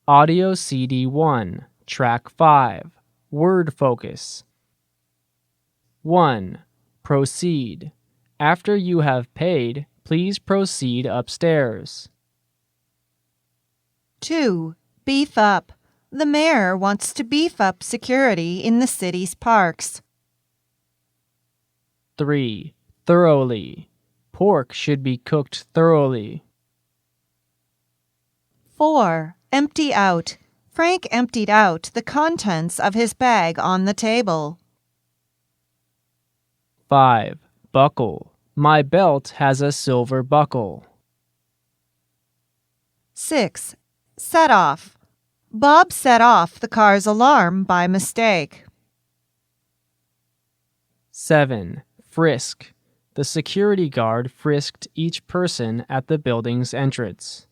Audio CD 1, Track 5, Word Focus. 1. Proceed. After you have paid, please proceed upstairs. 2. Beef up. The mayor wants to beef up security in the city's parks. 3. Thoroughly. Pork should be cooked thoroughly. 4. Empty out. Frank emptied out the contents of his bag on the table. 5. Buckle. My belt has a silver buckle. 6. Set off. Bob set off the car's alarm by mistake. 7. Frisk. The security guard frisked each person at the building's entrance.